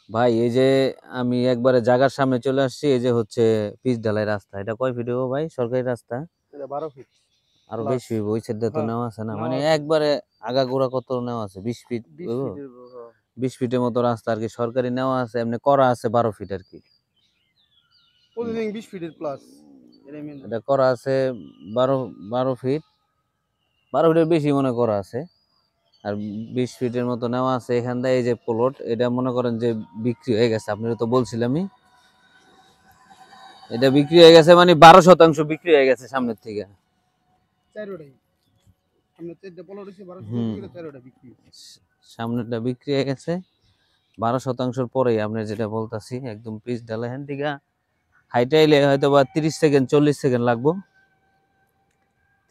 ভাই এই যে আমি একবারে জায়গার সামনে চলে আসছি, এই যে হচ্ছে পিচ ঢালাই রাস্তা। এটা কয় ফিট হবো ভাই সরকারি রাস্তা? এটা 12 ফিট আরো প্লাস। বেশি হইব, ওই সাইড তো হ্যাঁ, নেওয়া আছে না, মানে নেওয়া আছে। একবারে আগাগোড়া কত নেওয়া আছে? 20 ফিট 20 হইব? ফিটের 20 ফিটের মতো রাস্তা আর কি সরকারি নেওয়া আছে, এমনি করা আছে 12 ফিট আর কি। প্রতিদিন 20 ফিটের প্লাস। এটাই মেন। এটা করা আছে 12 ফিট, 12 ফিটের বেশি মনে করা আছে। আর 20 ফিটের মতো নেওয়া আছে এখান থেকে। এই যে প্লট, এটা মনে করেন যে বিক্রি হয়ে গেছে, আপনারা তো বলছিলামই এটা বিক্রি হয়ে গেছে, মানে 12% বিক্রি হয়ে গেছে সামনের থেকে। চারোটাই আমরা 4টা পলো রয়েছে 12 হুম, করে 4টা বিক্রি। সামনেরটা বিক্রি হয়ে গেছে 12%। পরেই আপনি যেটা বলতাছি একদম পিচ ঢালাই হ্যান থেকে হাইটে আইলে হয়তো বা 30 সেকেন্ড 40 সেকেন্ড লাগবো,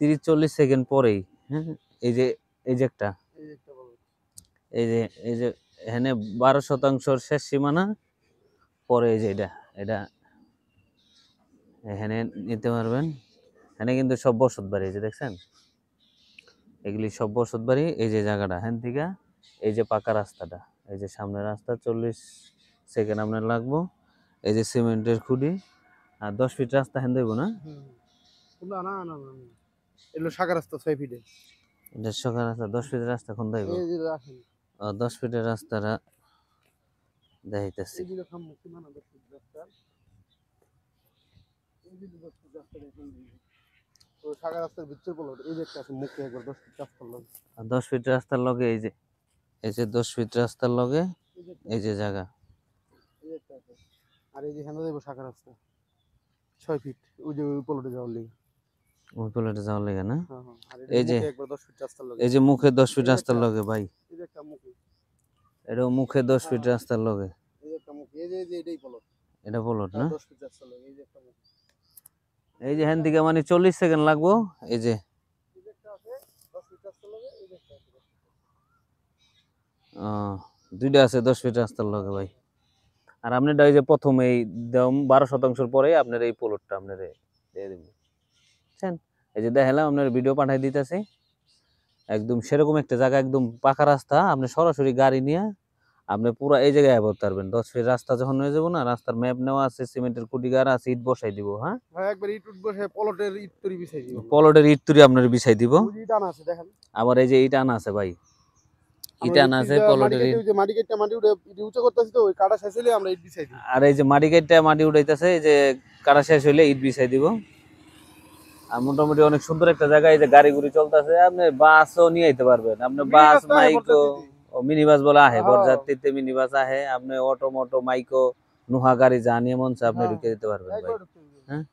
30-40 সেকেন্ড পরেই। হ্যাঁ, এই যে এই যে একটা, এই যে একটা পলো। এই যে এই যে এখানে 12% শেষ সীমানা, পরে এই যে এটা এটা এখানে নিতে পারবেন। এখানে কিন্তু সব বসত বাড়ি, এই যে দেখছেন এগুলি সব বসত বাড়ি। এই যে জায়গাটা হ্যান থেকে এই যে পাকা রাস্তাটা, এই যে সামনে রাস্তা 40 সেকেন্ড আপনার লাগবো। এই যে সিমেন্টের খুঁটি, আর 10 ফিট রাস্তা হ্যান দেবো না? না না না না, এগুলো শাখা রাস্তা 6 ফিটে। 150 রাস্তা 10 ফিটের রাস্তা কোন দেব? এই যে রাখেন 10 ফিটের রাস্তাটা দেখাইতেছি। এই যে খাম মুক্তি মানা 10 ফিট রাস্তা। এই যে 10 ফিট রাস্তা দেখেন, তো শাখা রাস্তার ভিতর পলো এই যে একটা আছে মুখে একবার 10 ফিট রাস্তা লাগে। আর 10 ফিট রাস্তার লগে এই যে, এই যে 10 ফিট রাস্তার লগে এই যে জায়গা। এই যে একটা আছে। আর এই যে হেনা দেব শাখা রাস্তা 6 ফিট, ওই যে ওই পলোটে যাওয়ার লাগি। ওই প্লেটে যাওয়ার লেগে না? হ্যাঁ হ্যাঁ, আর এই এটা যে মুখে একবার 10 ফিট রাস্তা লাগে। এই যে মুখে 10 ফিট এই যে রাস্তার একটা, লগে ভাই, এই যে একটা মুখে। এটা মুখে 10 ফিট হ্যাঁ, রাস্তার লগে। এই যে একটা মুখে, এই যে এটাই পলট। এটা প্লট হ্যাঁ না? 10 ফিট রাস্তা লাগে, এই যে একটা মুখে। এই যে হ্যান থেকে মানে 40 সেকেন্ড লাগবো। এই যে এই যে একটা আছে 10 ফিট রাস্তা লাগে, এই যে একটা আছে 10 ফিট। দুইটা আছে 10 ফিট রাস্তার লগে ভাই। আর আপনি এই যে প্রথম এই 12% পরে আপনার এই প্লটটা আপনার দিয়ে দিব, বুঝছেন? এই যে দেখালাম আপনার ভিডিও পাঠাই দিতেছি, একদম সেরকম একটা জায়গা, একদম পাকা রাস্তা। আপনি সরাসরি গাড়ি নিয়ে আপনি পুরো এই জায়গায় আবদ্ধ পারবেন। 10 ফিট রাস্তা যখন হয়ে যাবো না, রাস্তার ম্যাপ নেওয়া আছে, সিমেন্টের খুঁটি গাড়া আছে, ইট বসাই দিব। হ্যাঁ, হ্যাঁ একবার ইট উঠবো, সে পলটের ইট তৈরি বিছাই দিব। পলটের ইট তুরি আপনার বিছাই দিব। ওই যে ইট আনা আছে দেখেন। আবার এই যে ইট আনা আছে ভাই, আমরা ইট ইট আনা পিস আছে দিয়ে মাটি পলটের কেটে, ইট। ওই যে মাটি কেটে মাটি উঠে ইট উঁচু করতেছি, তো ওই কাটা শেষ হলে আমরা ইট বিছাই দিই। আর এই যে মাটি কেটে মাটি উঠাইতেছে, এই যে কাটা শেষ হইলে ইট বিছাই দিব। আর মোটামুটি অনেক সুন্দর একটা জায়গা। এই যে গাড়ি গুড়ি চলতেছে, আপনি বাসও নিয়ে আইতে পারবেন। আপনি মিনি বাস রাস্তা আছে মাইকো, বর্ষার দিদি। মিনি বাস বলা আহে, হ্যাঁ বরযাত্রীতে মিনি বাস আহে। আপনি অটো মোটো মাইকো নুহা গাড়ি যা নিয়ে মন চা আপনি হ্যাঁ, ঢুকে দিতে পারবেন ভাই। একবার ঢুকতে দিবেন। হ্যাঁ,